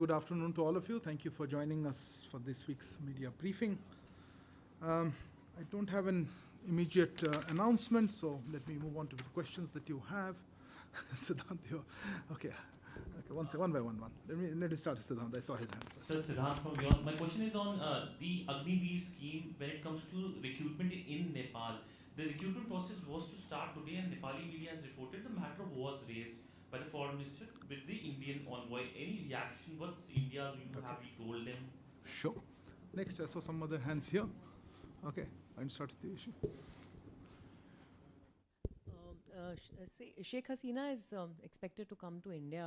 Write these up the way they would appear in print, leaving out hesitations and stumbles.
Good afternoon to all of you. Thank you for joining us for this week's media briefing. I don't have an immediate announcement, so let me move on to the questions that you have. Siddhant, okay. One by one. Let me start with Siddhant. I saw his hand first. Sir, Siddhant from Beyond. My question is on the Agniveer scheme when it comes to recruitment in Nepal. The recruitment process was to start today, and Nepali media has reported the matter was raised by the foreign minister with the Indian envoy. Any reaction? What's India's view? Have you told them? Sure. Next, I saw some other hands here. Okay, I'll start with the issue. Sheikh Hasina is expected to come to India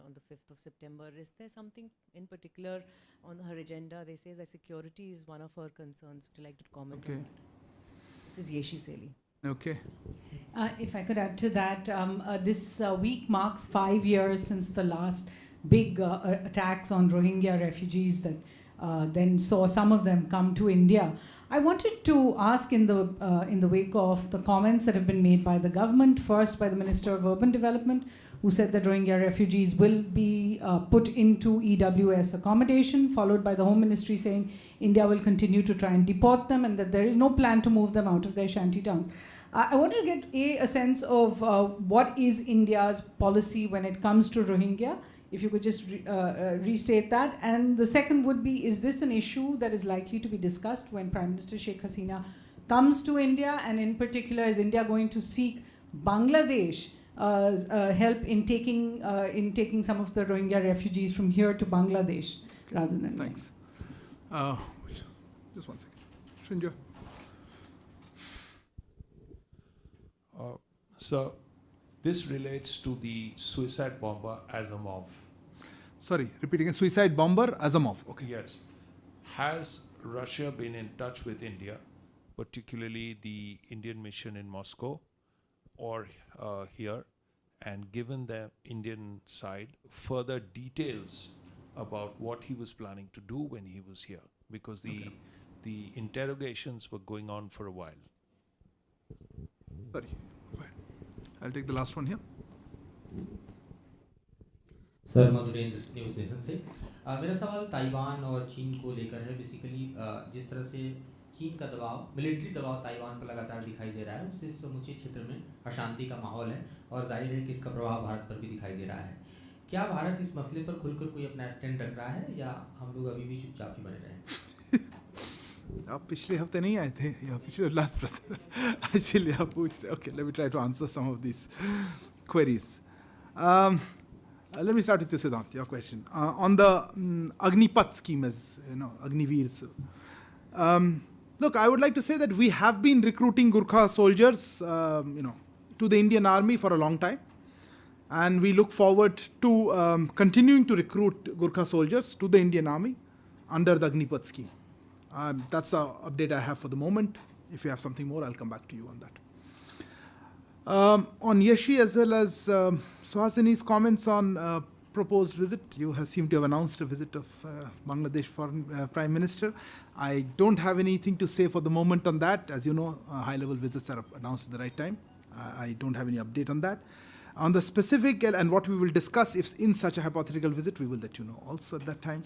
on the 5th of September. Is there something in particular on her agenda? They say that security is one of her concerns. Would you like to comment on that? This is Yeshi Seli. Okay. If I could add to that, this week marks 5 years since the last big attacks on Rohingya refugees that then saw some of them come to India. I wanted to ask in the wake of the comments that have been made by the government, first by the Minister of Urban Development, who said that Rohingya refugees will be put into EWS accommodation, followed by the Home Ministry saying India will continue to try and deport them and that there is no plan to move them out of their shanty towns. I wanted to get a sense of what is India's policy when it comes to Rohingya, if you could just restate that. And the second would be, is this an issue that is likely to be discussed when Prime Minister Sheikh Hasina comes to India? And in particular, is India going to seek Bangladesh help in taking some of the Rohingya refugees from here to Bangladesh rather than... Thanks. Just one second. Shinja. So this relates to the suicide bomber Azamov. Sorry, repeat again. Suicide bomber Azamov. Okay. Yes. Has Russia been in touch with India, particularly the Indian mission in Moscow or here, and given the Indian side further details about what he was planning to do when he was here? Because the interrogations were going on for a while. Sorry. I'll take the last one here. Sir Madhurendra news nation से मेरा सवाल Taiwan और चीन को लेकर है। Basically जिस तरह से चीन का दबाव, मिलिट्री दबाव ताइवान पर लगातार दिखाई दे रहा है, उससे समूचे क्षेत्र में अशांति का माहौल है और जाहिर है कि इसका प्रभाव भारत पर भी दिखाई दे रहा है। क्या भारत इस मसले पर खुलकर कोई अपना स्टैंड रख रहा है या हम लोग अभी भी चुपचाप ही बने रहें? आप पिछले हफ्ते नहीं आए थे या पिछले लास्ट प्रश्न इसलिए आप पूछ रहे. Okay, let me try to answer some of these queries. Let me start with you, Siddhant, your question on the Agnipath scheme, as you know, Agniveer. Look, I would like to say that we have been recruiting Gurkha soldiers, to the Indian Army for a long time, and we look forward to continuing to recruit Gurkha soldiers to the Indian Army under the Agnipath scheme. That's the update I have for the moment. If you have something more, I'll come back to you on that. On Yeshi as well as Suhasini's comments on proposed visit, you seem to have announced a visit of Bangladesh foreign Prime Minister. I don't have anything to say for the moment on that. As you know, high-level visits are announced at the right time. I don't have any update on that. On the specific and what we will discuss, if in such a hypothetical visit, we will let you know also at that time.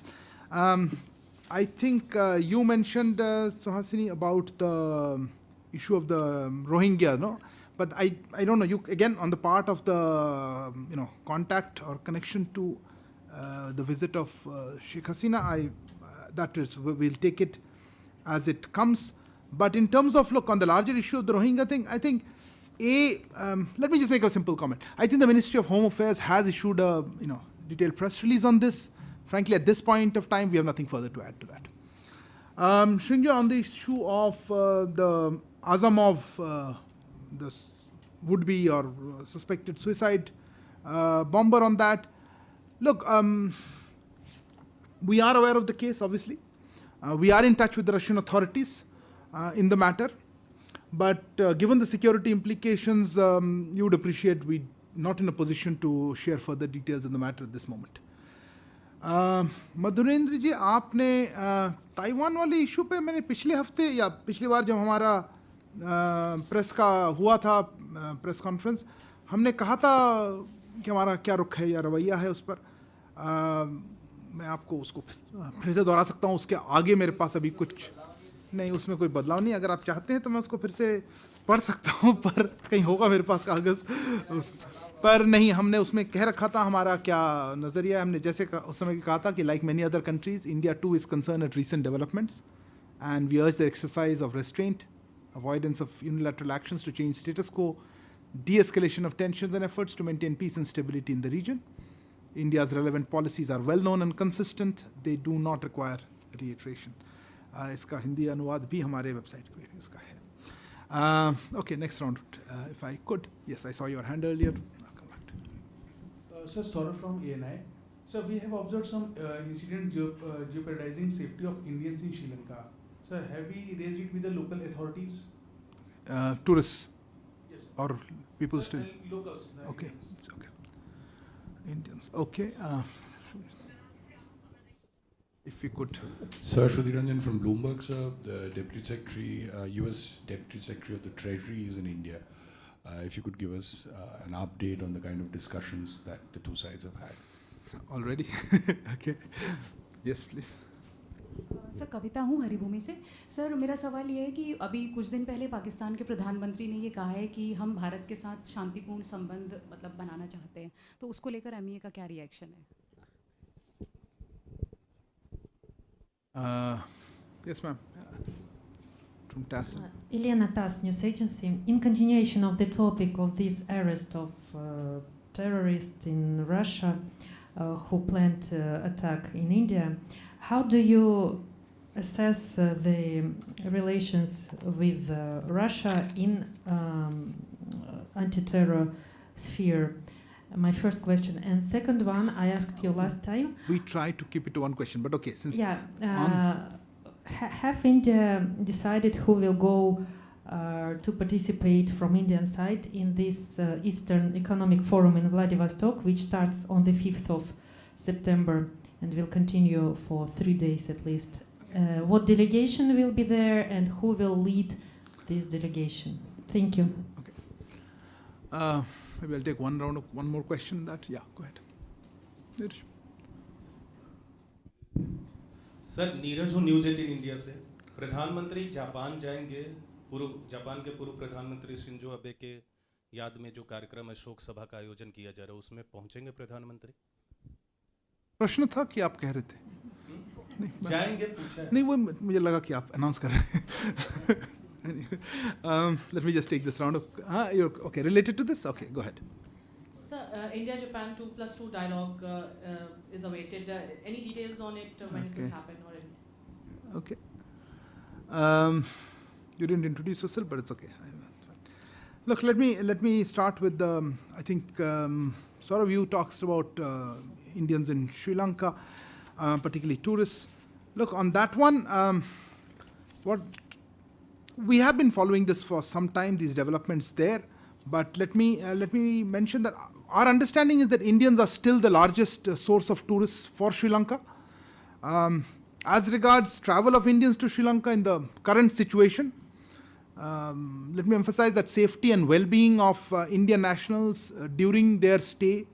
I think you mentioned, Suhasini, about the issue of the Rohingya, no? But I don't know, you again, on the part of the, contact or connection to the visit of Sheikh Hasina, that is, we'll take it as it comes. But in terms of, look, on the larger issue of the Rohingya thing, I think, let me just make a simple comment. I think the Ministry of Home Affairs has issued a, detailed press release on this. Frankly, at this point of time, we have nothing further to add to that. Shinja, on the issue of the Azamov, the would-be or suspected suicide bomber on that. Look, we are aware of the case, obviously. We are in touch with the Russian authorities in the matter. But given the security implications, you would appreciate we're not in a position to share further details in the matter at this moment. Madhurendra जी, आपने Taiwan वाले issue पे मैंने पिछले हफ्ते या पिछली बार जब हमारा प्रेस का हुआ था प्रेस कॉन्फ्रेंस, हमने कहा था कि हमारा क्या रुख है या रवैया है उस पर. मैं आपको उसको फिर से दोहरा सकता हूँ, उसके आगे मेरे पास अभी कुछ नहीं, उसमें कोई बदलाव नहीं। अगर आप चाहते हैं तो मैं उसको फिर से पढ़ सकता हूँ, पर कहीं होगा मेरे पास कागज़ पर नहीं। हमने उसमें कह रखा था हमारा क्या नज़रिया है। हमने जैसे उस समय कहा था कि like many other countries, India too is concern at recent developments and we urge the exercise of restraint, avoidance of unilateral actions to change status quo, de-escalation of tensions and efforts to maintain peace and stability in the region. India's relevant policies are well known and consistent. They do not require reiteration. इसका हिंदी अनुवाद भी हमारे website पे इसका है. Okay, next round. If I could. Yes, I saw your hand earlier. I'll come back to you. Sir, Saurabh from ANI. Sir, we have observed some incident jeopardizing safety of Indians in Sri Lanka. Sir, have we raised it with the local authorities? Tourists Yes. or people still? Locals. Okay, it's okay. Indians. Okay. If we could. Sir, Shruti from Bloomberg, sir. The Deputy Secretary, U.S. Deputy Secretary of the Treasury is in India. If you could give us an update on the kind of discussions that the two sides have had. Already? Okay. Yes, please. Sir Kavita हूँ हरिभूमि से. Sir मेरा सवाल ये है कि अभी कुछ दिन पहले पाकिस्तान के प्रधानमंत्री ने ये कहा है कि हम भारत के साथ शांतिपूर्ण संबंध मतलब बनाना चाहते हैं, तो उसको लेकर एमईए का क्या रिएक्शन है? Yes, ma'am. From TASS. Elena TASS News Agency. In continuation of the topic of this arrest of terrorists in Russia who planned attack in India, how do you assess the relations with Russia in anti-terror sphere? My first question. And second one, I asked you last time. We try to keep it to one question, but okay. Since yeah, have India decided who will go to participate from Indian side in this Eastern Economic Forum in Vladivostok, which starts on the 5th of September and will continue for 3 days at least? What delegation will be there and who will lead this delegation? Thank you. Okay. Maybe I'll take one round of one more question. That yeah, go ahead. Neeraj. Sir Neeraj हूँ news 18 India से. प्रधानमंत्री Japan जाएंगे. Japan के पूर्व प्रधानमंत्री Shinzo Abe के याद में जो कार्यक्रम है शोक सभा का आयोजन किया जा रहा है, उसमें पहुंचेंगे प्रधानमंत्री? प्रश्न था कि आप कह रहे थे. नहीं जाएंगे पूछा है. नहीं, वो मुझे लगा कि आप अनाउंस कर रहे हैं. Let me just take this round of. You're okay. Related to this, okay. Go ahead. Sir, India-Japan 2+2 dialogue is awaited. Any details on it when it will happen or anything? Okay. You didn't introduce yourself, but it's okay. Look, let me start with the. I think sort of you talks about Indians in Sri Lanka, particularly tourists. Look, on that one, what. We have been following this for some time, these developments there, but let me mention that our understanding is that Indians are still the largest source of tourists for Sri Lanka. As regards travel of Indians to Sri Lanka in the current situation, let me emphasize that safety and well-being of Indian nationals during their stay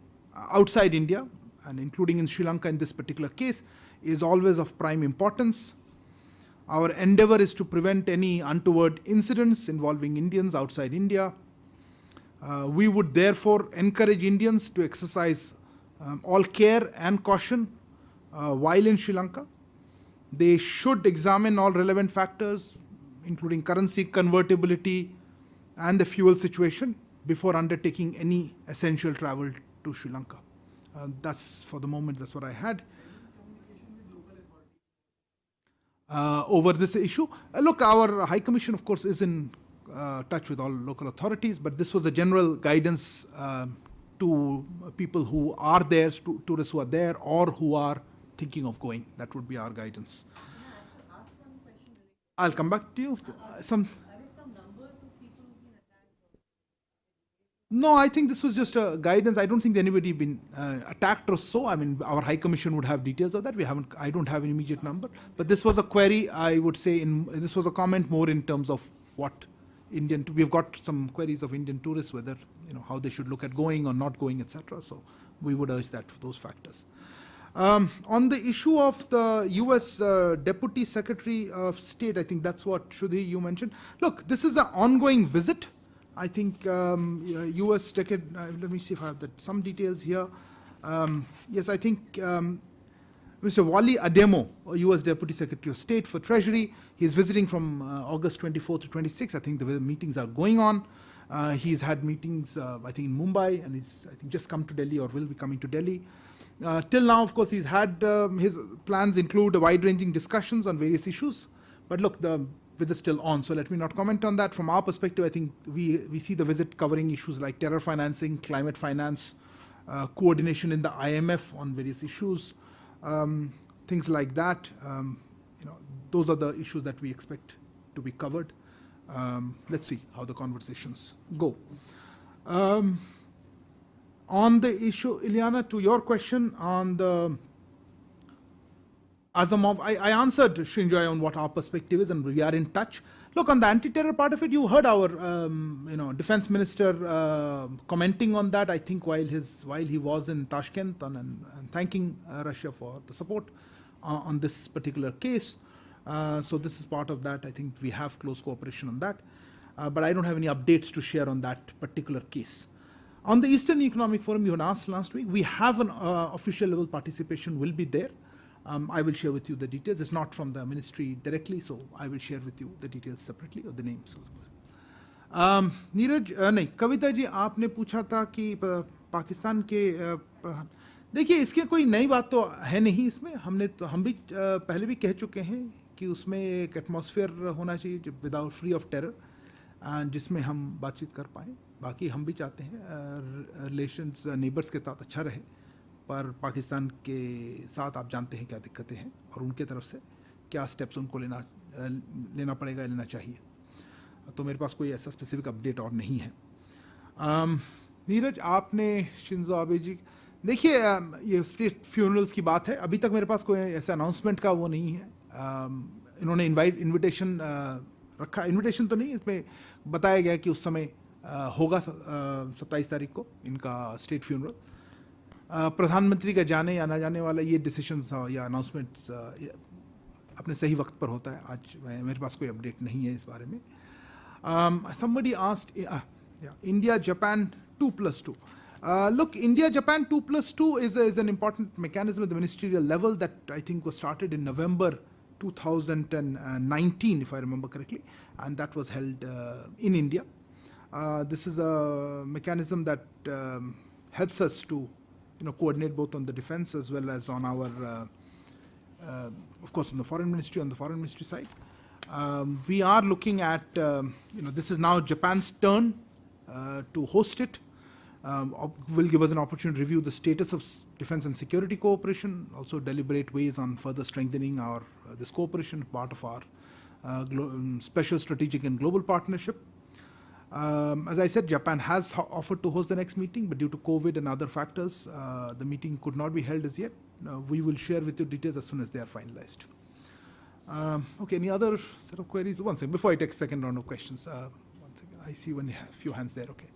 outside India, and including in Sri Lanka in this particular case, is always of prime importance. Our endeavor is to prevent any untoward incidents involving Indians outside India. We would therefore encourage Indians to exercise all care and caution while in Sri Lanka. They should examine all relevant factors, including currency convertibility and the fuel situation, before undertaking any essential travel to Sri Lanka. That's for the moment, that's what I had. Over this issue. Look, our High Commission, of course, is in touch with all local authorities, but this was a general guidance to people who are there, tourists who are there, or who are thinking of going. That would be our guidance. I'll come back to you. No, I think this was just a guidance. I don't think anybody been attacked or so. I mean, our High Commission would have details of that. I don't have an immediate number. But this was a query, I would say, this was a comment more in terms of what we've got some queries of Indian tourists, whether, how they should look at going or not going, etc. So we would urge that for those factors. On the issue of the US Deputy Secretary of State, I think that's what, Shruti, you mentioned. Look, this is an ongoing visit. I think US, let me see if I have some details here. Yes, I think Mr. Wally Ademo, US Deputy Secretary of State for Treasury, he's visiting from August 24 to 26. I think the meetings are going on. He's had meetings, I think, in Mumbai, and he's, I think, just come to Delhi or will be coming to Delhi. Till now, of course, he's had his plans include wide-ranging discussions on various issues. But look, the visit is still on, so let me not comment on that. From our perspective, I think we see the visit covering issues like terror financing, climate finance, coordination in the IMF on various issues, things like that. Those are the issues that we expect to be covered. Let's see how the conversations go. On the issue, Ileana, to your question on the Azamov, I answered Srinjoy on what our perspective is, and we are in touch. Look, on the anti-terror part of it, you heard our defense minister commenting on that, I think, while he was in Tashkent, and thanking Russia for the support on this particular case. So this is part of that. I think we have close cooperation on that. But I don't have any updates to share on that particular case. On the Eastern Economic Forum, you had asked last week, we have an official level participation will be there. I will share with you the details. It's not from the ministry directly, so I will share with you the details separately, or the names. Neeraj नहीं, कविता जी, आपने पूछा था कि पाकिस्तान के देखिए, इसके कोई नई बात तो है नहीं इसमें. हम भी पहले भी कह चुके हैं कि उसमें एक एटमॉस्फेयर होना चाहिए विदाउट फ्री ऑफ टेरर, जिसमें हम बातचीत कर पाएँ. बाकी हम भी चाहते हैं रिलेशंस नेबर्स के साथ अच्छा रहे, पर पाकिस्तान के साथ आप जानते हैं क्या दिक्कतें हैं, और उनके तरफ से क्या स्टेप्स उनको लेना पड़ेगा, लेना चाहिए. तो मेरे पास कोई ऐसा स्पेसिफिक अपडेट और नहीं है. नीरज, आपने शिंजो आबे जी, देखिए ये स्टेट फ्यूनरल्स की बात है. अभी तक मेरे पास कोई ऐसा अनाउंसमेंट का वो नहीं है. इन्होंने इन्विटेशन रखा, इन्विटेशन तो नहीं, इसमें बताया गया कि उस समय होगा 27 तारीख को इनका स्टेट फ्यूनरल. प्रधानमंत्री का जाने या ना जाने वाला ये डिसीशंस या अनाउंसमेंट्स अपने सही वक्त पर होता है. आज मेरे पास कोई अपडेट नहीं है इस बारे में. Somebody asked, India Japan 2+2. Look, India Japan 2+2 is an important mechanism at the ministerial level that I think was started in November 2019, if I remember correctly, and that was held in India. This is a mechanism that helps us to coordinate both on the defense as well as on our, of course, on the foreign ministry side. We are looking at, this is now Japan's turn to host it. Will give us an opportunity to review the status of defense and security cooperation, also deliberate ways on further strengthening our this cooperation, part of our special strategic and global partnership. As I said, Japan has offered to host the next meeting, but due to COVID and other factors, the meeting could not be held as yet. We will share with you details as soon as they are finalized. Okay, any other set of queries? One second, before I take second round of questions. One second, I see a few hands there, okay.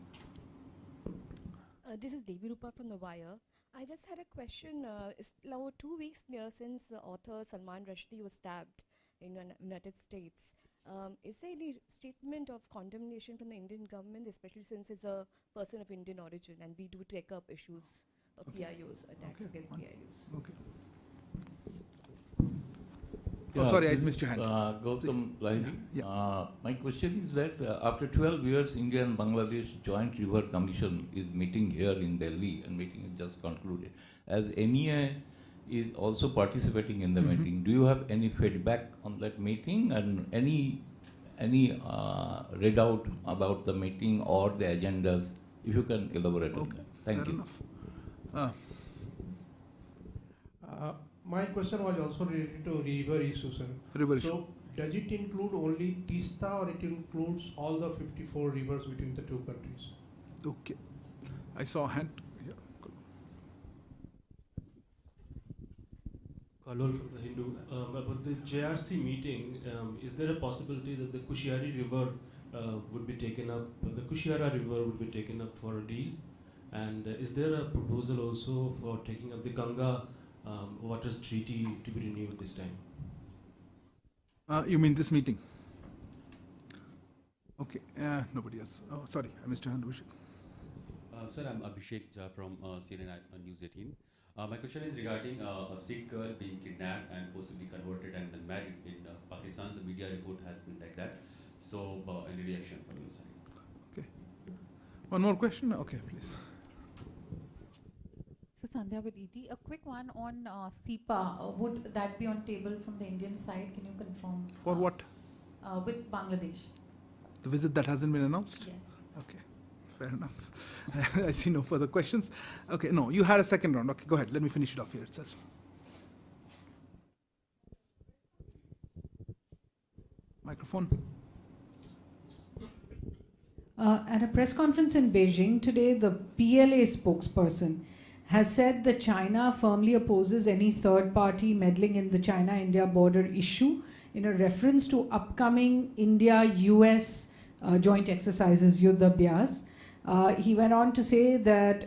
This is Devi Rupa from The Wire. I just had a question. It's now 2 weeks since the author Salman Rushdie was stabbed in the United States. Is there any statement of condemnation from the Indian government, especially since he's a person of Indian origin and we do take up issues of PIOs, attacks against PIOs? Okay. Oh, sorry, I missed your hand. Gautam Lahiri. My question is that after 12 years, India and Bangladesh Joint River Commission is meeting here in Delhi, and meeting is just concluded. As NEA is also participating in the meeting, do you have any feedback on that meeting and any readout about the meeting or the agendas? If you can elaborate on that. Thank you. Enough. My question was also related to river issue, sir. River issue. So, does it include only Tista or it includes all the 54 rivers between the two countries? Okay. I saw a hand. Yeah. Kalol from the Hindu. About the JRC meeting, is there a possibility that the Kushiari River would be taken up, the Kushiara River would be taken up for a deal? And is there a proposal also for taking up the Ganga Waters Treaty to be renewed this time? You mean this meeting? Okay, nobody else. Oh, sorry, I missed your hand, Abhishek. Sir, I'm Abhishek from CNN News 18. My question is regarding a Sikh girl being kidnapped and possibly converted and then married in Pakistan. The media report has been like that. So, any reaction from your side? Okay. One more question? Okay, please. So, Sandhya with ET. A quick one on SEPA. Would that be on table from the Indian side? Can you confirm? For what? With Bangladesh. The visit that hasn't been announced? Yes. Okay, fair enough. I see no further questions. Okay, no, you had a second round. Okay, go ahead. Let me finish it off here itself. Microphone. At a press conference in Beijing today, the PLA spokesperson has said that China firmly opposes any third party meddling in the China-India border issue in a reference to upcoming India-US joint exercises, Yuddha Abhyas. He went on to say that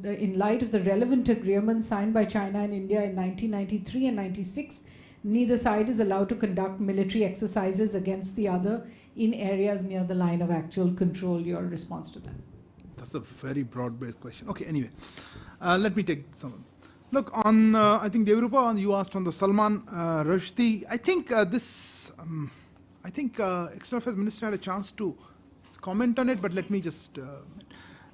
in light of the relevant agreements signed by China and India in 1993 and 96, neither side is allowed to conduct military exercises against the other in areas near the line of actual control. Your response to that? That's a very broad-based question. Okay, anyway, let me take some. Look, on I think Devrupa, you asked on the Salman Rushdie. I think External Affairs Minister had a chance to comment on it, but let me just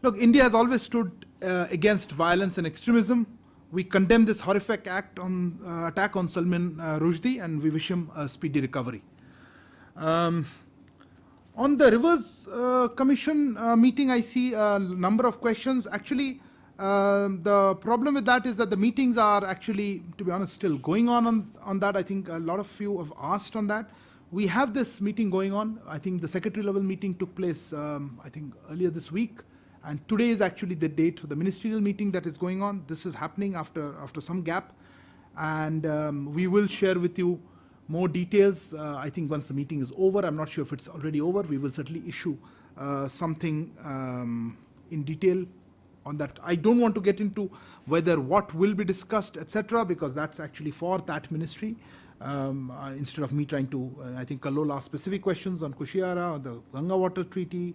look. India has always stood against violence and extremism. We condemn this horrific attack on Salman Rushdie, and we wish him a speedy recovery. On the Rivers Commission meeting, I see a number of questions. Actually, the problem with that is that the meetings are actually, to be honest, still going on that. I think a lot of you have asked on that. We have this meeting going on. I think the secretary level meeting took place, I think, earlier this week. And today is actually the date for the ministerial meeting that is going on. This is happening after some gap. And we will share with you more details. I think once the meeting is over, I'm not sure if it's already over, we will certainly issue something in detail on that. I don't want to get into whether what will be discussed, etc., because that's actually for that ministry. Instead of me trying to, I think Kalola asked specific questions on Kushiara, on the Ganga Water Treaty,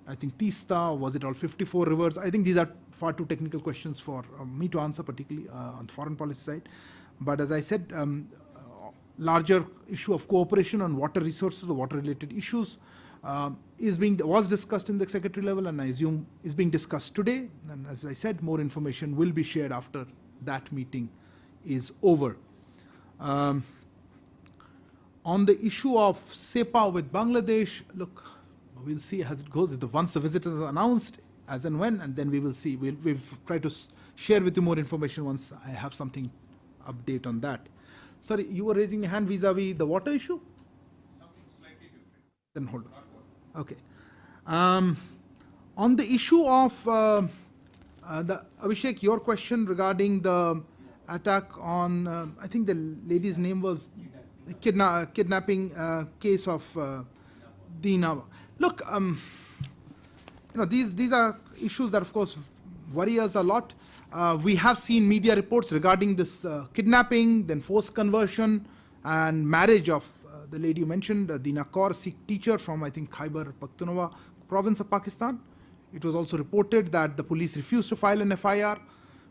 I think Tista, was it all 54 rivers? I think these are far too technical questions for me to answer, particularly on the foreign policy side. But as I said, larger issue of cooperation on water resources or water-related issues was discussed in the secretary level, and I assume is being discussed today. And as I said, more information will be shared after that meeting is over. On the issue of SEPA with Bangladesh, look, we'll see as it goes. Once the visit is announced, as and when, and then we will see. We've tried to share with you more information once I have something update on that. Sorry, you were raising your hand vis-a-vis the water issue? Something slightly different. Then hold on. Okay. On the issue of Abhishek, your question regarding the attack on, I think the lady's name was kidnapping case of Dina. Look, these are issues that, of course, worry us a lot. We have seen media reports regarding this kidnapping, then forced conversion, and marriage of the lady you mentioned, Dina Kaur, Sikh teacher from, I think, Khyber Pakhtunkhwa province of Pakistan. It was also reported that the police refused to file an FIR,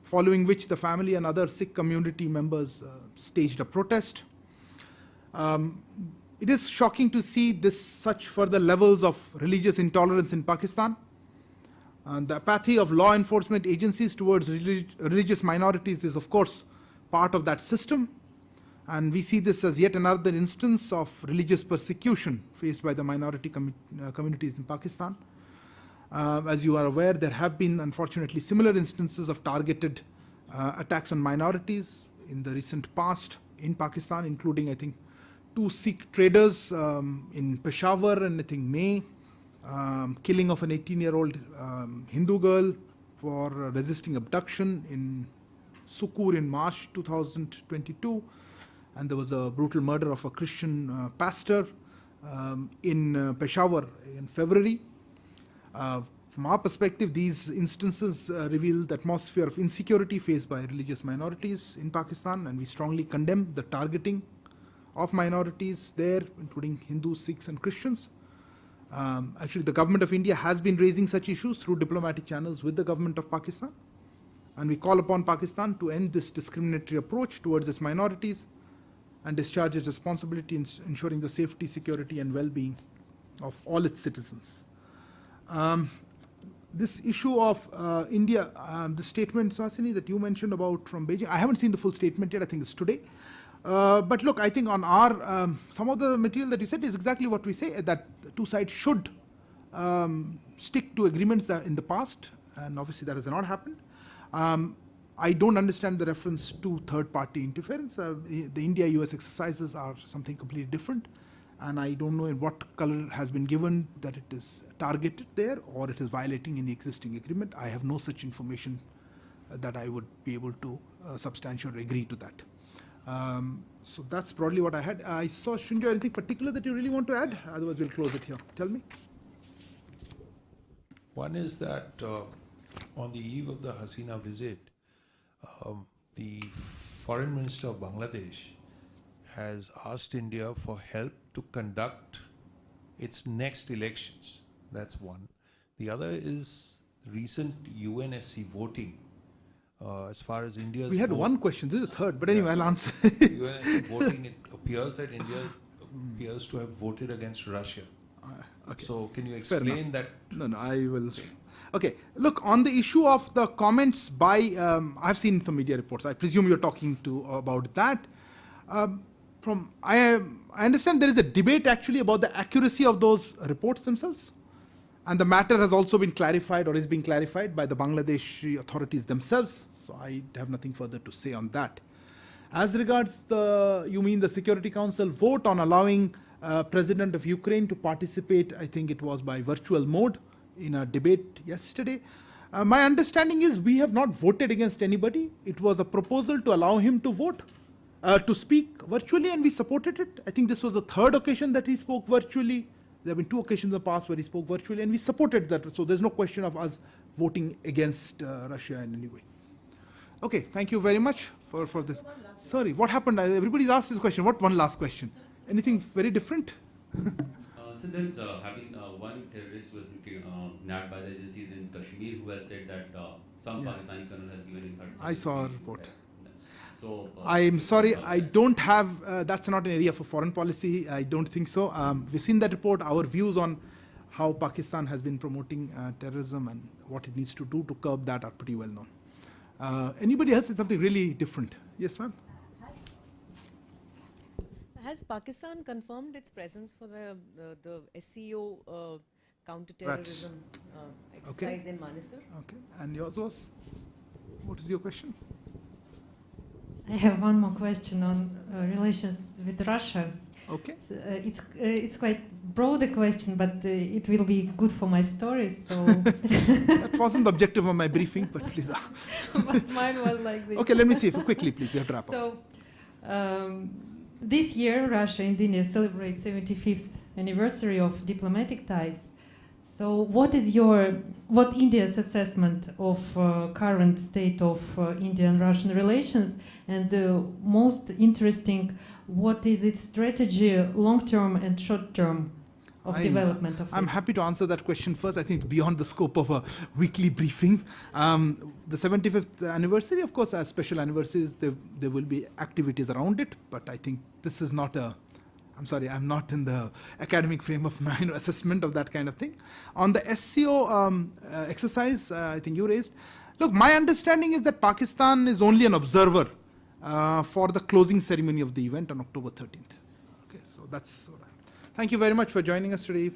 following which the family and other Sikh community members staged a protest. It is shocking to see such further levels of religious intolerance in Pakistan. The apathy of law enforcement agencies towards religious minorities is, of course, part of that system. And we see this as yet another instance of religious persecution faced by the minority communities in Pakistan. As you are aware, there have been, unfortunately, similar instances of targeted attacks on minorities in the recent past in Pakistan, including, I think, 2 Sikh traders in Peshawar and I think May, killing of an 18-year-old Hindu girl for resisting abduction in Sukur in March 2022, and there was a brutal murder of a Christian pastor in Peshawar in February. From our perspective, these instances reveal the atmosphere of insecurity faced by religious minorities in Pakistan, and we strongly condemn the targeting of minorities there, including Hindus, Sikhs, and Christians. Actually, the government of India has been raising such issues through diplomatic channels with the government of Pakistan, and we call upon Pakistan to end this discriminatory approach towards its minorities and discharge its responsibility in ensuring the safety, security, and well-being of all its citizens. This issue of India, the statement, Suhasini, that you mentioned about from Beijing, I haven't seen the full statement yet, I think it's today. But look, I think on our, some of the material that you said is exactly what we say, that the two sides should stick to agreements that in the past, and obviously that has not happened. I don't understand the reference to third-party interference. The India-US exercises are something completely different, and I don't know in what color has been given that it is targeted there or it is violating any existing agreement. I have no such information that I would be able to substantiate or agree to that. So that's broadly what I had. I saw, Shinjo, anything particular that you really want to add? Otherwise, we'll close it here. Tell me. One is that on the eve of the Hasina visit, the Foreign Minister of Bangladesh has asked India for help to conduct its next elections. That's one. The other is recent UNSC voting. As far as India's we had vote, one question. This is the third, but anyway, I'll answer. UNSC voting, it appears that India appears to have voted against Russia. Okay. So can you explain that? No, I will. Okay, look, on the issue of the comments by, I've seen some media reports. I presume you're talking about that. I understand there is a debate actually about the accuracy of those reports themselves. And the matter has also been clarified or is being clarified by the Bangladeshi authorities themselves. So I have nothing further to say on that. As regards you mean the Security Council vote on allowing President of Ukraine to participate, I think it was by virtual mode, in a debate yesterday. My understanding is we have not voted against anybody. It was a proposal to allow him to vote, to speak virtually, and we supported it. I think this was the third occasion that he spoke virtually. There have been 2 occasions in the past where he spoke virtually, and we supported that. So there's no question of us voting against Russia in any way. Okay, thank you very much for this. Sorry, what happened? Everybody's asked this question. What one last question? Anything very different? So there's one terrorist who was nabbed by the agencies in Kashmir who has said that some Pakistani colonel has given him 30. I saw a report. So I'm sorry, I don't have, that's not an area for foreign policy. I don't think so. We've seen that report. Our views on how Pakistan has been promoting terrorism and what it needs to do to curb that are pretty well known. Anybody else has something really different? Yes, ma'am? Has Pakistan confirmed its presence for the SCO counter-terrorism exercise in Manesar? Okay, and yours was? What is your question? I have one more question on relations with Russia. Okay. So, it's quite broad a question, but it will be good for my story. So that wasn't the objective of my briefing, but please. But mine was like this. Okay, let me see if quickly, please. We have to wrap up. So this year, Russia and India celebrate 75th anniversary of diplomatic ties. So what is India's assessment of current state of Indian-Russian relations? And most interesting, what is its strategy long-term and short-term of development of I'm happy to answer that question first. I think it's beyond the scope of a weekly briefing. The 75th anniversary, of course, as special anniversaries, there will be activities around it, but I think this is not I'm sorry, I'm not in the academic frame of mind assessment of that kind of thing. On the SCO exercise, I think you raised, look, my understanding is that Pakistan is only an observer for the closing ceremony of the event on October 13th. Okay, so that's. Thank you very much for joining us today.